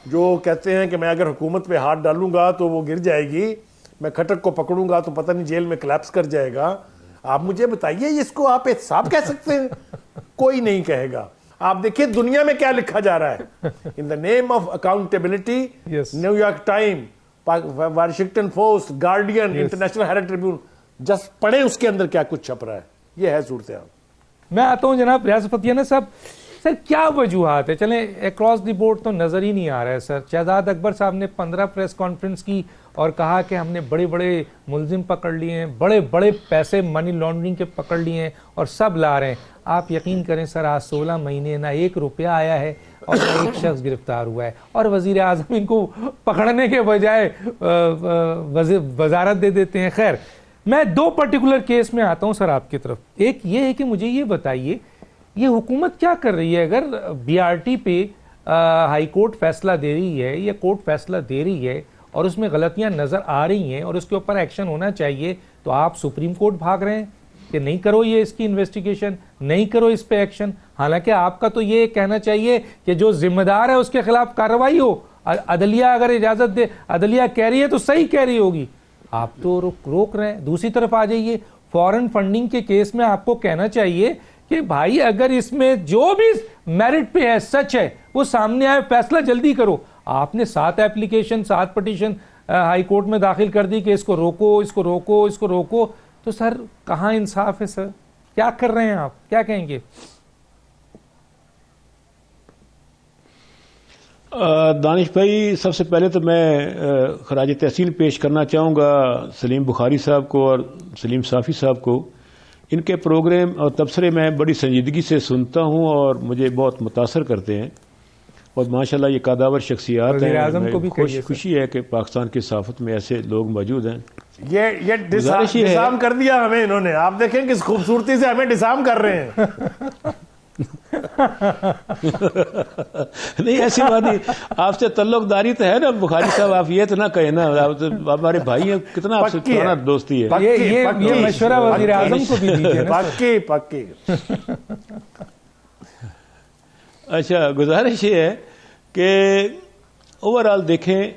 جو کہتے ہیں کہ میں اگر حکومت پہ ہاتھ ڈالوں گا تو وہ گر جائے گی, میں کھٹک کو پکڑوں گا تو پتہ نہیں جیل میں کلیپس کر جائے گا, آپ مجھے بتائیے اس کو آپ احتساب کہہ سکتے ہیں؟ کوئی نہیں کہے گا. آپ دیکھیں دنیا میں کیا لکھا جا رہا ہے, in the name of accountability, New York Time, Washington Post, Guardian, International Herald Tribune, just پڑھیں اس کے اندر کیا کچھ چھپ رہا ہے. یہ ہے صورتحال. میں آتا ہوں جناب ریاض فتیانہ صاحب. سر کیا وجوہات ہے؟ چلیں اکراس دی بورڈ تو نظر ہی نہیں آ رہا ہے سر. شہزاد اکبر صاحب نے 15 پریس کانفرنس کی اور کہا کہ ہم نے بڑے بڑے ملزم پکڑ لیے ہیں, بڑے بڑے پیسے منی لانڈرنگ کے پکڑ لیے ہیں اور سب لا رہے ہیں. آپ یقین کریں سر, آج 16 مہینے نہ 1 روپیہ آیا ہے اور نہ ایک شخص گرفتار ہوا ہے, اور وزیر اعظم ان کو پکڑنے کے بجائے وزارت دے دیتے ہیں. خیر, میں 2 پرٹیکولر کیس میں آتا ہوں سر آپ کی طرف. ایک یہ ہے کہ مجھے یہ بتائیے یہ حکومت کیا کر رہی ہے؟ اگر بی آر ٹی پہ ہائی کورٹ فیصلہ دے رہی ہے یا کورٹ فیصلہ دے رہی ہے اور اس میں غلطیاں نظر آ رہی ہیں اور اس کے اوپر ایکشن ہونا چاہیے, تو آپ سپریم کورٹ بھاگ رہے ہیں کہ نہیں کرو یہ اس کی انویسٹیگیشن, نہیں کرو اس پہ ایکشن. حالانکہ آپ کا تو یہ کہنا چاہیے کہ جو ذمہ دار ہے اس کے خلاف کارروائی ہو. عدلیہ اگر اجازت دے, عدلیہ کہہ رہی ہے تو صحیح کہہ رہی ہوگی, آپ تو روک رہے ہیں. دوسری طرف آ جائیے, فورن فنڈنگ کے کیس میں آپ کو کہنا چاہیے کہ بھائی اگر اس میں جو بھی میرٹ پہ ہے سچ ہے وہ سامنے آئے, فیصلہ جلدی کرو. آپ نے 7 ایپلیکیشن 7 پٹیشن ہائی کورٹ میں داخل کر دی کہ اس کو روکو, اس کو روکو, اس کو روکو. تو سر کہاں انصاف ہے سر؟ کیا کر رہے ہیں آپ؟ کیا کہیں گے؟ دانش بھائی, سب سے پہلے تو میں خراج تحسین پیش کرنا چاہوں گا سلیم بخاری صاحب کو اور سلیم صافی صاحب کو. ان کے پروگرام اور تبصرے میں بڑی سنجیدگی سے سنتا ہوں اور مجھے بہت متاثر کرتے ہیں, اور ماشاءاللہ یہ قاداور شخصیات ہیں. خوشی ہے کہ پاکستان کی صحافت میں ایسے لوگ موجود ہیں. یہ ڈسارم کر دیا ہمیں انہوں نے. آپ دیکھیں کس خوبصورتی سے ہمیں ڈسارم کر رہے ہیں. نہیں ایسی بات نہیں, آپ سے تعلق داری تو ہے نا بخاری صاحب, آپ یہ تو نہ کہیں نا, ہمارے بھائی ہیں, کتنا آپ سے پرانا دوستی ہے. یہ مشورہ وزیر اعظم کو بھی دیجیے. پکی. اچھا, گزارش یہ ہے کہ اوور آل دیکھیں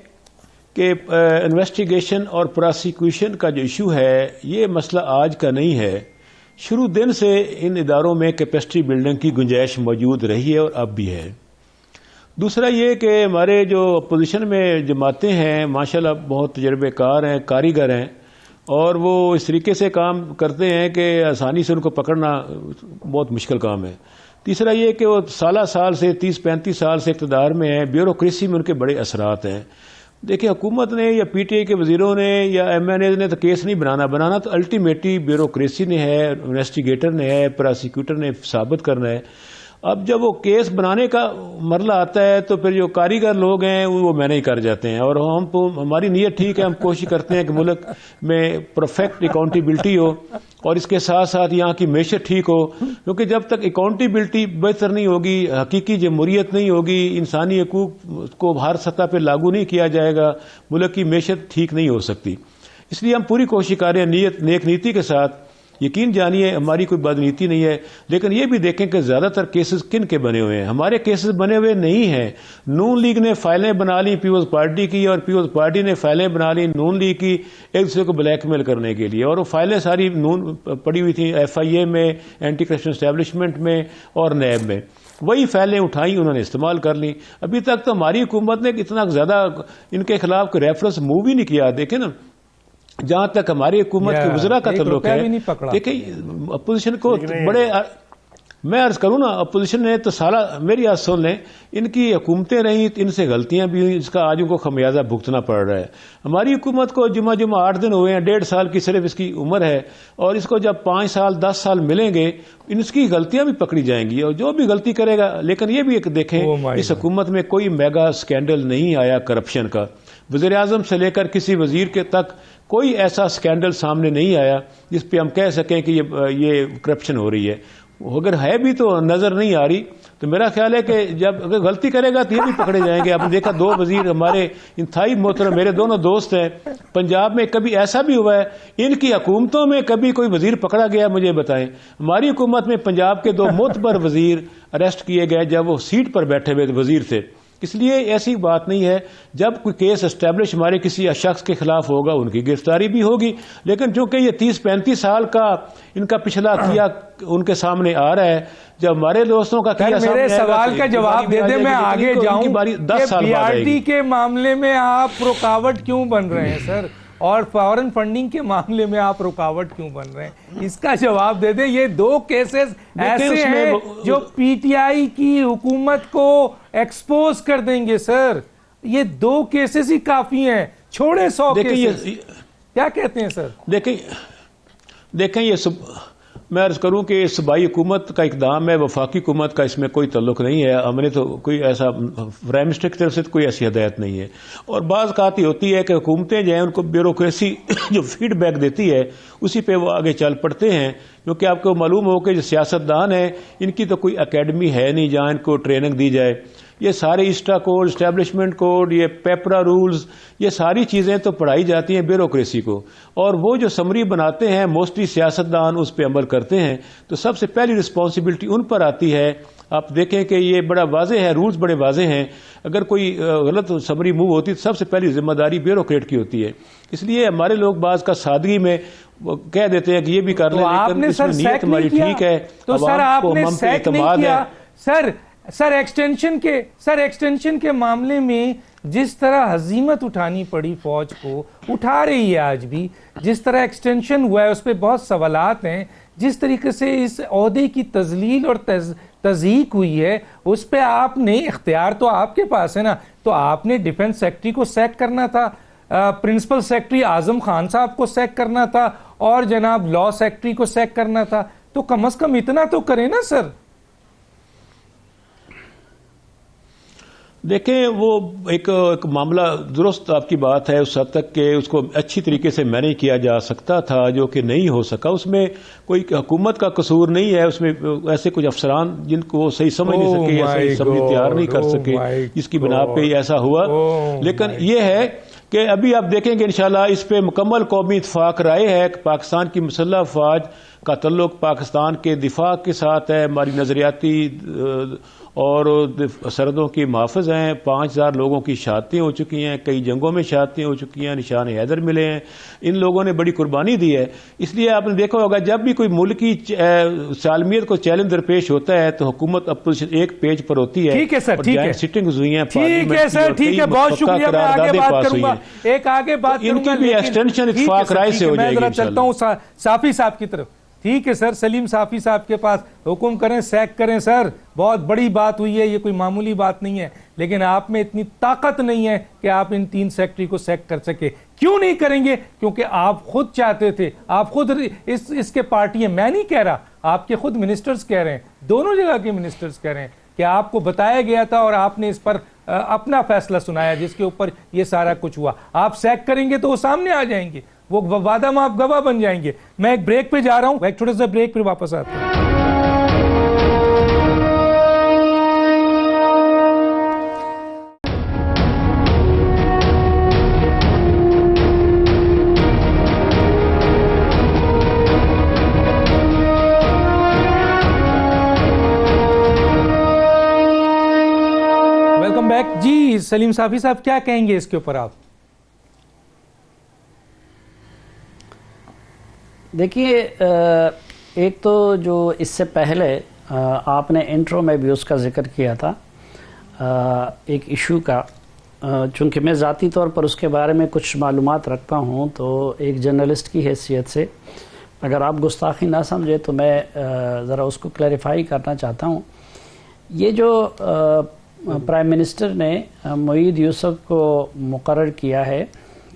کہ انویسٹیگیشن اور پراسیکیوشن کا جو ایشو ہے یہ مسئلہ آج کا نہیں ہے. شروع دن سے ان اداروں میں کیپیسٹی بلڈنگ کی گنجائش موجود رہی ہے اور اب بھی ہے. دوسرا یہ کہ ہمارے جو اپوزیشن میں جماعتیں ہیں ماشاءاللہ بہت تجربے کار ہیں, کاریگر ہیں, اور وہ اس طریقے سے کام کرتے ہیں کہ آسانی سے ان کو پکڑنا بہت مشکل کام ہے. تیسرا یہ کہ وہ سال سے 30-35 سال سے اقتدار میں ہیں, بیوروکریسی میں ان کے بڑے اثرات ہیں. دیکھیں حکومت نے یا پی ٹی آئی کے وزیروں نے یا ایم این اے نے تو کیس نہیں بنانا تو الٹیمیٹلی بیوروکریسی نے ہے, انویسٹیگیٹر نے ہے, پراسیکیوٹر نے ثابت کرنا ہے. اب جب وہ کیس بنانے کا مرحلہ آتا ہے تو پھر جو کاریگر لوگ ہیں وہ مینیج کر جاتے ہیں, اور ہماری نیت ٹھیک ہے, ہم کوشش کرتے ہیں کہ ملک میں پرفیکٹ اکاؤنٹیبلٹی ہو اور اس کے ساتھ ساتھ یہاں کی معیشت ٹھیک ہو, کیونکہ جب تک اکاؤنٹیبلٹی بہتر نہیں ہوگی, حقیقی جمہوریت نہیں ہوگی, انسانی حقوق کو ہر سطح پہ لاگو نہیں کیا جائے گا, ملک کی معیشت ٹھیک نہیں ہو سکتی. اس لیے ہم پوری کوشش کر رہے ہیں نیک نیتی کے ساتھ. یقین جانیے ہماری کوئی بدنیتی نہیں ہے, لیکن یہ بھی دیکھیں کہ زیادہ تر کیسز کن کے بنے ہوئے ہیں. ہمارے کیسز بنے ہوئے نہیں ہیں. نون لیگ نے فائلیں بنا لی پیپلز پارٹی کی, اور پیپلز پارٹی نے فائلیں بنا لی نون لیگ کی ایک دوسرے کو بلیک میل کرنے کے لیے, اور وہ فائلیں ساری نون پڑی ہوئی تھیں ایف آئی اے میں, اینٹی کرپشن اسٹیبلشمنٹ میں اور نیب میں. وہی فائلیں اٹھائیں, انہوں نے استعمال کر لی. ابھی تک تو ہماری حکومت نے اتنا زیادہ ان کے خلاف کوئی ریفرنس موو ہی نہیں کیا. دیکھیں نا, جہاں تک ہماری حکومت کے وزراء کا تعلق ہے, دیکھیں اپوزیشن کو بڑے, میں عرض کروں نا, اپوزیشن نے تو میری آج سن لیں, ان کی حکومتیں رہیں, ان سے غلطیاں بھی ہوئیں, جس کا آج ان کو خمیازہ بھگتنا پڑ رہا ہے. ہماری حکومت کو جمعہ 8 دن ہوئے ہیں, 1.5 سال کی صرف اس کی عمر ہے, اور اس کو جب 5 سال 10 سال ملیں گے اس کی غلطیاں بھی پکڑی جائیں گی, اور جو بھی غلطی کرے گا. لیکن یہ بھی ایک دیکھیں, اس حکومت میں کوئی میگا سکینڈل نہیں آیا کرپشن کا. وزیر اعظم سے لے کر کسی وزیر کے تک کوئی ایسا سکینڈل سامنے نہیں آیا جس پہ ہم کہہ سکیں کہ یہ کرپشن ہو رہی ہے. اگر ہے بھی تو نظر نہیں آ رہی. تو میرا خیال ہے کہ جب اگر غلطی کرے گا تو یہ بھی پکڑے جائیں گے. آپ نے دیکھا 2 وزیر ہمارے انتہائی محترم میرے دونوں دوست ہیں, پنجاب میں کبھی ایسا بھی ہوا ہے, ان کی حکومتوں میں کبھی کوئی وزیر پکڑا گیا مجھے بتائیں؟ ہماری حکومت میں پنجاب کے 2 معتبر وزیر اریسٹ کیے گئے جب وہ سیٹ پر بیٹھے ہوئے وزیر تھے. اس لیے ایسی بات نہیں ہے, جب کوئی کیس اسٹیبلش ہمارے کسی شخص کے خلاف ہوگا ان کی گرفتاری بھی ہوگی, لیکن چونکہ یہ 30-35 سال کا ان کا پچھلا کیا ان کے سامنے آ رہا ہے, جب ہمارے دوستوں کا کیا میرے سوال کا جواب دے دیں, میں آگے جاؤں. 10 سال بعد آئے گی. BRT کے معاملے میں آپ رکاوٹ کیوں بن رہے ہیں سر, اور فارن فنڈنگ کے معاملے میں آپ رکاوٹ کیوں بن رہے ہیں؟ اس کا جواب دے دیں. یہ 2 کیسز ایسے ہیں جو PTI کی حکومت کو ایکسپوز کر دیں گے سر. یہ 2 کیسز ہی کافی ہیں, چھوڑے 100 کیسز. کیا کہتے ہیں سر؟ دیکھیں یہ میں عرض کروں کہ صوبائی حکومت کا اقدام ہے, وفاقی حکومت کا اس میں کوئی تعلق نہیں ہے. ہم نے تو کوئی ایسا پرائم منسٹر کی طرف سے کوئی ایسی ہدایت نہیں ہے. اور بعض اوقات یہ ہوتی ہے کہ حکومتیں جو ہیں ان کو بیوروکریسی جو فیڈ بیک دیتی ہے اسی پہ وہ آگے چل پڑتے ہیں, کیونکہ آپ کو معلوم ہو کہ جو سیاستدان ہیں ان کی تو کوئی اکیڈمی ہے نہیں جہاں ان کو ٹریننگ دی جائے. یہ سارے اسٹا کوڈ, اسٹیبلشمنٹ کوڈ, یہ پیپرا رولز, یہ ساری چیزیں تو پڑھائی جاتی ہیں بیوروکریسی کو, اور وہ جو سمری بناتے ہیں موسٹلی سیاستدان اس پہ عمل کرتے ہیں. تو سب سے پہلی رسپانسبلٹی ان پر آتی ہے. آپ دیکھیں کہ یہ بڑا واضح ہے, رولز بڑے واضح ہیں. اگر کوئی غلط سمری موو ہوتی تو سب سے پہلی ذمہ داری بیوروکریٹ کی ہوتی ہے. اس لیے ہمارے لوگ بعض کا سادگی میں کہہ دیتے ہیں کہ یہ بھی کر لیں, لیکن اس میں نیت ہماری ٹھیک ہے. تو سر آپ نے سیک نہیں کیا سر ایکسٹینشن کے معاملے میں جس طرح ہزیمت اٹھانی پڑی فوج کو, اٹھا رہی ہے آج بھی, جس طرح ایکسٹینشن ہوا ہے اس پہ بہت سوالات ہیں, جس طریقے سے اس عہدے کی تذلیل اور تضییق ہوئی ہے اس پہ آپ نے, اختیار تو آپ کے پاس ہے نا, تو آپ نے ڈیفنس سیکٹری کو سیک کرنا تھا, پرنسپل سیکٹری اعظم خان صاحب کو سیک کرنا تھا, اور جناب لا سیکٹری کو سیک کرنا تھا. تو کم از کم اتنا تو کریں نا سر. دیکھیں وہ ایک معاملہ درست آپ کی بات ہے اس حد تک کہ اس کو اچھی طریقے سے مینیج کیا جا سکتا تھا, جو کہ نہیں ہو سکا. اس میں کوئی حکومت کا قصور نہیں ہے, اس میں ایسے کچھ افسران جن کو وہ صحیح سمجھ نہیں سکے یا صحیح سمجھ تیار نہیں کر سکے, جس کی بنا پہ ایسا ہوا. لیکن یہ ہے کہ ابھی آپ دیکھیں گے انشاءاللہ اس پہ مکمل قومی اتفاق رائے ہے کہ پاکستان کی مسلح افواج کا تعلق پاکستان کے دفاع کے ساتھ ہے. ہماری نظریاتی اور سرحدوں کی محافظ ہیں. 5000 لوگوں کی شہادتیں ہو چکی ہیں, کئی جنگوں میں شہادتیں ہو چکی ہیں, نشان حیدر ملے ہیں. ان لوگوں نے بڑی قربانی دی ہے. اس لیے آپ نے دیکھا ہوگا جب بھی کوئی ملک کی سالمیت کو چیلنج درپیش ہوتا ہے تو حکومت اپوزیشن ایک پیج پر ہوتی ہے. ٹھیک ہے سر, ٹھیک ہے, سٹنگز ہوئی ہیں ٹھیک ہے سر, ٹھیک ہے, بہت شکریہ. میں آگے بات کروں گا, ایک آگے بات کروں گا, ان کی بھی ایکسٹینشن اتفاق رائے سے ہو جائے گی. میں ذرا چلتا ہوں صافی صاحب کی طرف. ٹھیک ہے سر, سلیم صافی صاحب کے پاس, حکم کریں, سیک کریں سر. بہت بڑی بات ہوئی ہے, یہ کوئی معمولی بات نہیں ہے, لیکن آپ میں اتنی طاقت نہیں ہے کہ آپ ان 3 سیکٹری کو سیک کر سکے. کیوں نہیں کریں گے؟ کیونکہ آپ خود چاہتے تھے, آپ خود اس کے پارٹی ہیں. میں نہیں کہہ رہا, آپ کے خود منسٹرز کہہ رہے ہیں, دونوں جگہ کے منسٹرز کہہ رہے ہیں کہ آپ کو بتایا گیا تھا اور آپ نے اس پر اپنا فیصلہ سنایا جس کے اوپر یہ سارا کچھ ہوا. آپ سیک کریں گے تو وہ سامنے آ جائیں گے, وہ وعدہ میں آپ گواہ بن جائیں گے. میں ایک بریک پہ جا رہا ہوں, ایک چھوٹا سا بریک پہ واپس آتا ہوں. Welcome back. جی سلیم صافی صاحب, کیا کہیں گے اس کے اوپر آپ؟ دیکھیے, ایک تو جو اس سے پہلے آپ نے انٹرو میں بھی اس کا ذکر کیا تھا, ایک ایشو کا, چونکہ میں ذاتی طور پر اس کے بارے میں کچھ معلومات رکھتا ہوں, تو ایک جرنلسٹ کی حیثیت سے اگر آپ گستاخی نہ سمجھے تو میں ذرا اس کو کلیریفائی کرنا چاہتا ہوں. یہ جو پرائم منسٹر نے معید یوسف کو مقرر کیا ہے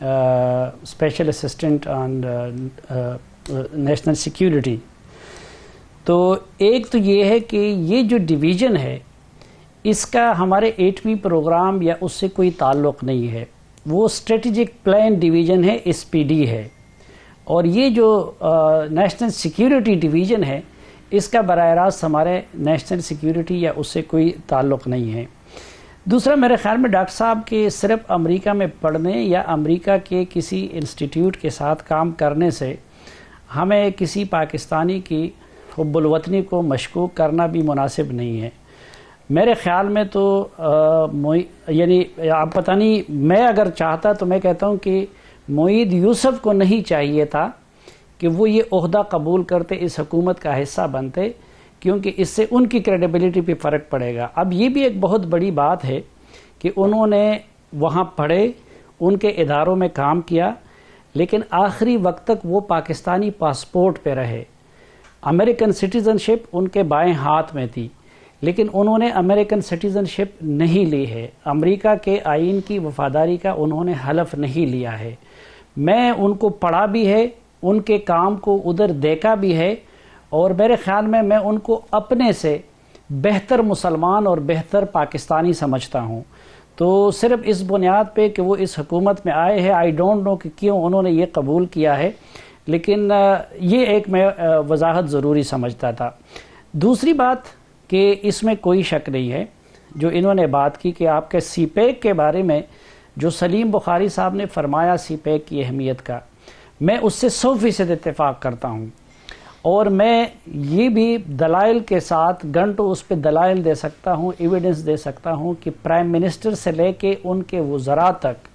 special assistant on national security, تو ایک تو یہ ہے کہ یہ جو ڈویژن ہے اس کا ہمارے 8ویں پروگرام یا اس سے کوئی تعلق نہیں ہے. وہ اسٹریٹجک پلان ڈویژن ہے, SPD ہے. اور یہ جو نیشنل سیکیورٹی ڈویژن ہے اس کا براہ راست ہمارے نیشنل سیکیورٹی یا اس سے کوئی تعلق نہیں ہے۔ دوسرا میرے خیال میں ڈاکٹر صاحب کہ صرف امریکہ میں پڑھنے یا امریکہ کے کسی انسٹیٹیوٹ کے ساتھ کام کرنے سے ہمیں کسی پاکستانی کی حب الوطنی کو مشکوک کرنا بھی مناسب نہیں ہے۔ میرے خیال میں تو یعنی آپ پتہ نہیں، میں اگر چاہتا تو میں کہتا ہوں کہ معید یوسف کو نہیں چاہیے تھا کہ وہ یہ عہدہ قبول کرتے، اس حکومت کا حصہ بنتے، کیونکہ اس سے ان کی کریڈیبلٹی پہ فرق پڑے گا۔ اب یہ بھی ایک بہت بڑی بات ہے کہ انہوں نے وہاں پڑھے، ان کے اداروں میں کام کیا، لیکن آخری وقت تک وہ پاکستانی پاسپورٹ پہ رہے۔ امریکن سٹیزن شپ ان کے بائیں ہاتھ میں تھی، لیکن انہوں نے امریکن سٹیزن شپ نہیں لی ہے، امریکہ کے آئین کی وفاداری کا انہوں نے حلف نہیں لیا ہے۔ میں ان کو پڑھا بھی ہے، ان کے کام کو ادھر دیکھا بھی ہے، اور میرے خیال میں ان کو اپنے سے بہتر مسلمان اور بہتر پاکستانی سمجھتا ہوں۔ تو صرف اس بنیاد پہ کہ وہ اس حکومت میں آئے ہیں، آئی ڈونٹ نو کہ کیوں انہوں نے یہ قبول کیا ہے، لیکن یہ ایک میں وضاحت ضروری سمجھتا تھا۔ دوسری بات کہ اس میں کوئی شک نہیں ہے جو انہوں نے بات کی کہ آپ کے سی پیک کے بارے میں جو سلیم بخاری صاحب نے فرمایا سی پیک کی اہمیت کا، میں اس سے 100% اتفاق کرتا ہوں، اور میں یہ بھی دلائل کے ساتھ گھنٹوں اس پہ دلائل دے سکتا ہوں، ایویڈنس دے سکتا ہوں کہ پرائم منسٹر سے لے کے ان کے وزراء تک،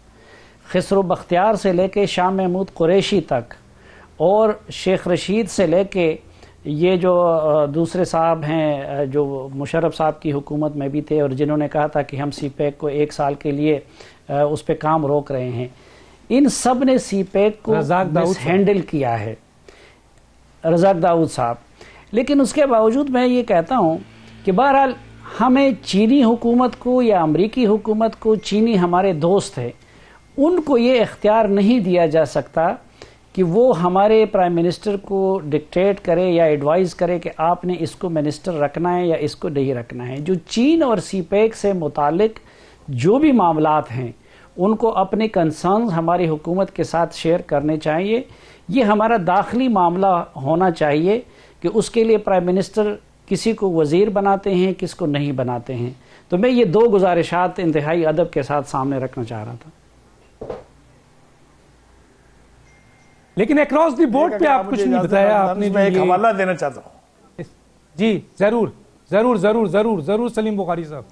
خسرو بختیار سے لے کے شاہ محمود قریشی تک، اور شیخ رشید سے لے کے یہ جو دوسرے صاحب ہیں جو مشرف صاحب کی حکومت میں بھی تھے اور جنہوں نے کہا تھا کہ ہم سی پیک کو 1 سال کے لیے اس پہ کام روک رہے ہیں، ان سب نے سی پیک کو مس ہینڈل کیا ہے، رزاق داؤد صاحب۔ لیکن اس کے باوجود میں یہ کہتا ہوں کہ بہرحال ہمیں چینی حکومت کو یا امریکی حکومت کو، چینی ہمارے دوست ہیں، ان کو یہ اختیار نہیں دیا جا سکتا کہ وہ ہمارے پرائم منسٹر کو ڈکٹیٹ کرے یا ایڈوائز کرے کہ آپ نے اس کو منسٹر رکھنا ہے یا اس کو نہیں رکھنا ہے۔ جو چین اور سی پیک سے متعلق جو بھی معاملات ہیں ان کو اپنے کنسرنز ہماری حکومت کے ساتھ شیئر کرنے چاہیے۔ یہ ہمارا داخلی معاملہ ہونا چاہیے کہ اس کے لیے پرائم منسٹر کسی کو وزیر بناتے ہیں، کس کو نہیں بناتے ہیں۔ تو میں یہ 2 گزارشات انتہائی ادب کے ساتھ سامنے رکھنا چاہ رہا تھا۔ لیکن اکراس دی بورڈ پہ آپ کچھ نہیں بتایا آپ نے۔ میں ایک حوالہ دینا چاہتا ہوں۔ جی ضرور ضرور ضرور ضرور ضرور سلیم بخاری صاحب۔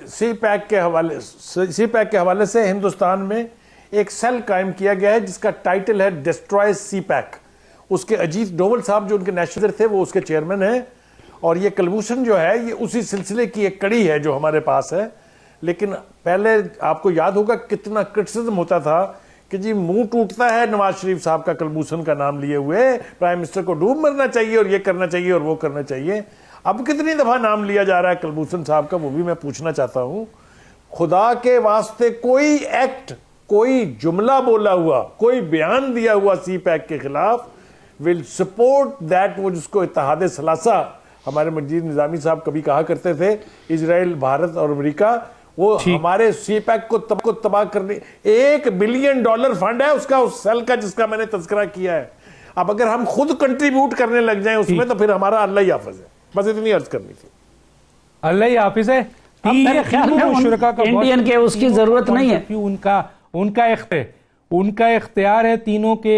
سی پیک کے حوالے سے ہندوستان میں ایک سیل قائم کیا گیا ہے جس کا ٹائٹل ہے ڈسٹرائے سی پیک۔ اس کے اجیت ڈوول صاحب جو ان کے نیشنل تھے وہ اس کے چیئرمین ہیں، اور یہ کلبوشن جو ہے یہ اسی سلسلے کی ایک کڑی ہے جو ہمارے پاس ہے۔ لیکن پہلے آپ کو یاد ہوگا کتنا کرٹیسزم ہوتا تھا کہ جی منہ ٹوٹتا ہے نواز شریف صاحب کا کلبوشن کا نام لیے ہوئے، پرائم منسٹر کو ڈوب مرنا چاہیے اور یہ کرنا چاہیے اور وہ کرنا چاہیے۔ اب کتنی دفعہ نام لیا جا رہا ہے کلبوشن صاحب کا، وہ بھی میں پوچھنا چاہتا ہوں۔ خدا کے واسطے کوئی ایکٹ، کوئی جملہ بولا ہوا، کوئی بیان دیا ہوا سی پیک کے خلاف will support that، وہ جس کو اتحاد ثلاثہ ہمارے مجید نظامی صاحب کبھی کہا کرتے تھے، اسرائیل، بھارت اور امریکہ، وہ ہمارے سی پیک کو تباہ کرنے $1 بلین فنڈ ہے اس کا، اس سیل کا جس کا میں نے تذکرہ کیا ہے۔ اب اگر ہم خود کنٹریبیوٹ کرنے لگ جائیں اس میں تو پھر ہمارا اللہ ہی حافظ ہے۔ بس اتنی عرض کرنی تھی۔ اللہ ہی حافظ ہے۔ میرے خیال میں انڈین کے اس کی ضرورت نہیں ہے، ان کا اختیار ہے تینوں کے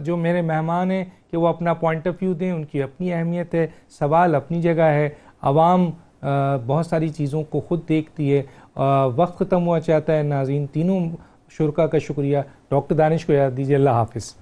جو میرے مہمان ہیں کہ وہ اپنا پوائنٹ آف ویو دیں، ان کی اپنی اہمیت ہے، سوال اپنی جگہ ہے، عوام بہت ساری چیزوں کو خود دیکھتی ہے۔ وقت ختم ہوا چاہتا ہے، ناظرین تینوں شرکا کا شکریہ، ڈاکٹر دانش کو یاد دیجیے، اللہ حافظ۔